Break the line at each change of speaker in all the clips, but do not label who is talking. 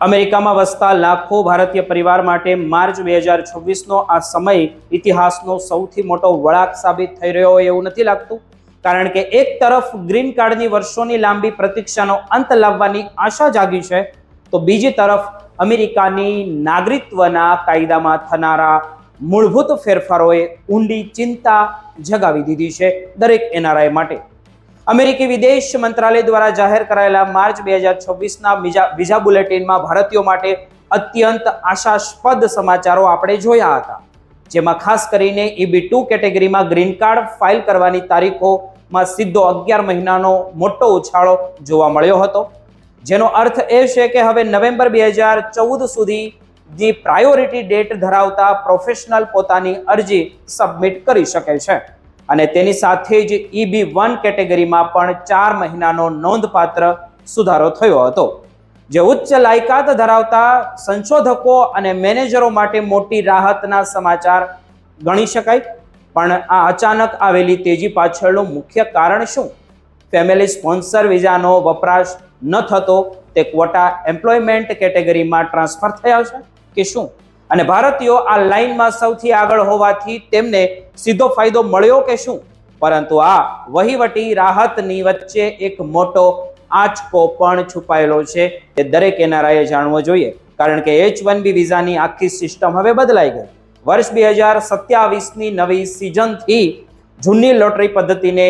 અમેરિકામાં વસતા લાખો ભારતીય પરિવાર માટે માર્ચ 2026નો આ સમય ઇતિહાસનો સૌથી મોટો વળાંક સાબિત થઈ રહ્યો હોય એવું નથી લાગતું? કારણ કે એક તરફ ગ્રીન કાર્ડની વર્ષોની લાંબી પ્રતીક્ષાનો અંત લાવવાની આશા જાગી છે, તો બીજી તરફ અમેરિકાની નાગરિકત્વના કાયદામાં થનારા મૂળભૂત ફેરફારોએ ઊંડી ચિંતા જગાવી દીધી છે દરેક એનઆરઆઈ માટે. અમેરિકી વિદેશ મંત્રાલય દ્વારા જાહેર કરાયેલા માર્ચ 2026ના વિઝા બુલેટિનમાં ભારતીયો માટે અત્યંત આશાસ્પદ સમાચારો આપણે જોયા હતા, જેમાં ખાસ કરીને EB2 કેટેગરીમાં ગ્રીન કાર્ડ ફાઇલ કરવાની તારીખોમાં સીધો 11 મહિનાનો મોટો ઉછાળો જોવા મળ્યો હતો, જેનો અર્થ એ છે કે હવે નવેમ્બર 2014 સુધીની પ્રાયોરિટી ડેટ ધરાવતા પ્રોફેશનલ પોતાની અરજી સબમિટ કરી શકે છે. અને તેની સાથે જ EB1 કેટેગરીમાં પણ 4 મહિનાનો નોંધપાત્ર સુધારો થયો હતો, જે ઉચ્ચ લાયકાત ધરાવતા સંશોધકો અને મેનેજરો માટે મોટી રાહતના સમાચાર ગણી શકાય. પણ આ અચાનક આવેલી તેજી પાછળનું મુખ્ય કારણ શું? ફેમિલી સ્પોન્સર વિઝાનો વપરાશ ન થતો તે ક્વોટા એમ્પ્લોયમેન્ટ કેટેગરીમાં ટ્રાન્સફર થયા છે કે શું? અને ભારતીયો આ લાઇનમાં સૌથી આગળ હોવાથી તેમને સીધો ફાયદો મળ્યો કે શું? પરંતુ આ વહીવટી રાહતની વચ્ચે એક મોટો આંચકો પણ છુપાયેલો છે, તે દરેક એનઆરઆઈએ જાણવો જોઈએ. કારણ કે H1B વિઝાની આખી સિસ્ટમ હવે બદલાઈ ગઈ. વર્ષ 2027ની નવી સિઝનથી જૂની લોટરી પદ્ધતિને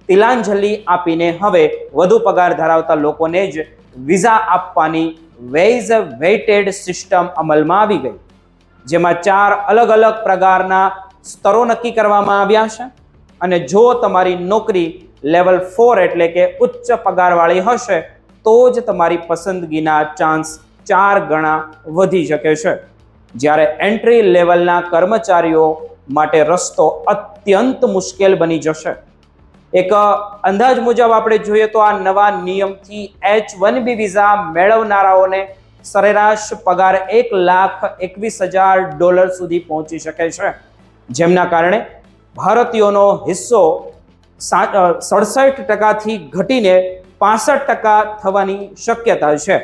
તિલાંજલિ આપીને હવે વધુ પગાર ધરાવતા લોકોને જ વિઝા આપવાની વેઇઝ વેઇટેડ સિસ્ટમ અમલમાં આવી ગઈ, જેમાં 4 અલગ અલગ પ્રકારના સ્તરો નક્કી કરવામાં આવ્યા છે. અને જો તમારી નોકરી લેવલ 4 એટલે કે ઉચ્ચ પગારવાળી હશે તો જ તમારી પસંદગીના ચાન્સ 4 ગણા વધી શકે છે, જ્યારે એન્ટ્રી લેવલના કર્મચારીઓ માટે રસ્તો અત્યંત મુશ્કેલ બની જશે. એક અંદાજ મુજબ આપણે જોઈએ તો આ નવા નિયમથી H1B વિઝા મેળવનારાઓને સરેરાશ પગાર $1,21,000 સુધી પહોંચી શકે છે, જેમના કારણે ભારતીયોનો હિસ્સો 67%થી ઘટીને 65% થવાની શક્યતા છે.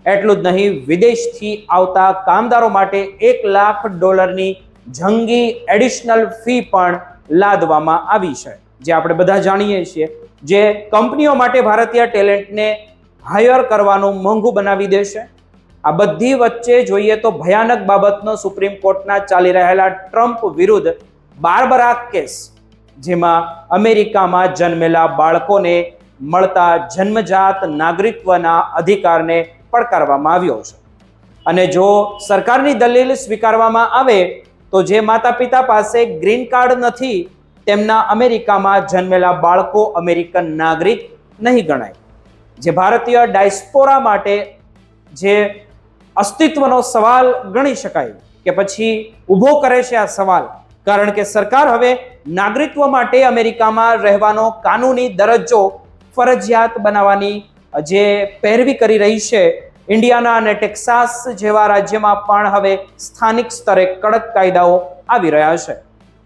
એટલું જ નહીં, વિદેશથી આવતા કામદારો માટે $1,00,000ની જંગી એડિશનલ ફી પણ લાદવામાં આવી છે, જે આપણે બધા જાણીએ છીએ, જે કંપનીઓ માટે ભારતીય ટેલેન્ટને હાયર કરવાનું મોંઘું બનાવી દેશે. આ બધી વચ્ચે જોઈએ તો ભયાનક બાબતનો સુપ્રીમ કોર્ટના ચાલી રહેલા ટ્રમ્પ વિરુદ્ધ બાર્બરા કેસ, જેમાં અમેરિકામાં જન્મેલા બાળકોને મળતા જન્મજાત નાગરિકત્વના અધિકારને પડકારવામાં આવ્યો છે. અને જો સરકારની દલીલ સ્વીકારવામાં આવે તો જે માતા પિતા પાસે ગ્રીન કાર્ડ નથી તેમના અમેરિકામાં જન્મેલા બાળકો અમેરિકન નાગરિક નહીં ગણાય, જે ભારતીય ડાયસ્પોરા માટે જે અસ્તિત્વનો સવાલ ગણી શકાય કે પછી ઊભો કરે છે આ સવાલ. કારણ કે સરકાર હવે નાગરિકત્વ માટે અમેરિકામાં રહેવાનો કાનૂની દરજ્જો ફરજિયાત બનાવવાની જે પેરવી કરી રહી છે, ઇન્ડિયાના અને ટેક્સાસ જેવા રાજ્યમાં પણ હવે સ્થાનિક સ્તરે કડક કાયદાઓ આવી રહ્યા છે,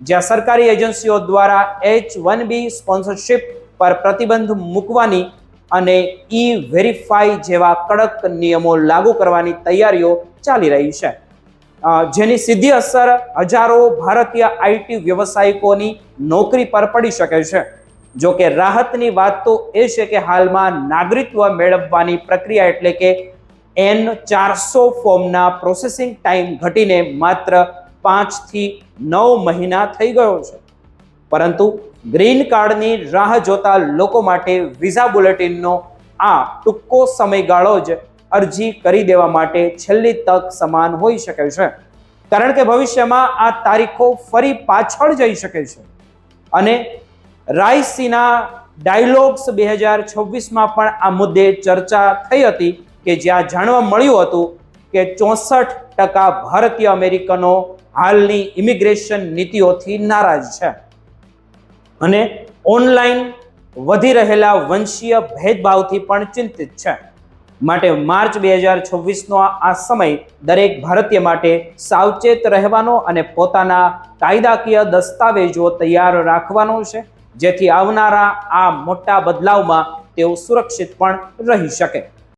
જ્યાં સરકારી એજન્સીઓ દ્વારા H1B સ્પોન્સરશિપ પર પ્રતિબંધ મૂકવાની અને E-વેરીફાઈ જેવા કડક નિયમો લાગુ કરવાની તૈયારીઓ ચાલી રહી છે, જેની સીધી અસર હજારો ભારતીય IT વ્યવસાયિકોની નોકરી પર પડી શકે છે. જો કે રાહતની વાત તો એ છે કે હાલમાં નાગરિકત્વ મેળવવાની પ્રક્રિયા એટલે કે N400 ફોર્મના પ્રોસેસિંગ ટાઈમ ઘટીને માત્ર 5 થી 9 મહિના થઈ ગયો છે. પરંતુ ગ્રીન કાર્ડની રાહ જોતા લોકો માટે વિઝા બુલેટિનનો આ ટૂંકો સમયગાળો જ અરજી કરી દેવા માટે છેલ્લી તક સમાન હોઈ શકે છે. કારણ કે ભવિષ્યમાં આ તારીખો ફરી પાછળ જઈ શકે છે. અને રાયસીના ડાયલોગ્સ 2026માં પણ આ મુદ્દે ચર્ચા થઈ હતી, કે જ્યાં જાણવા મળ્યું હતું કે 64% ભારતીય અમેરિકનો હાલની ઇમિગ્રેશન નીતિઓથી નારાજ છે અને ઓનલાઈન વધી રહેલા વંશીય ભેદભાવથી પણ ચિંતિત છે. માટે માર્ચ 2026નો આ સમય દરેક ભારતીય માટે સાવચેત રહેવાનો અને પોતાના કાયદાકીય દસ્તાવેજો તૈયાર રાખવાનો છે, જેથી આવનારા આ મોટા બદલાવમાં તેઓ સુરક્ષિત પણ રહી શકે.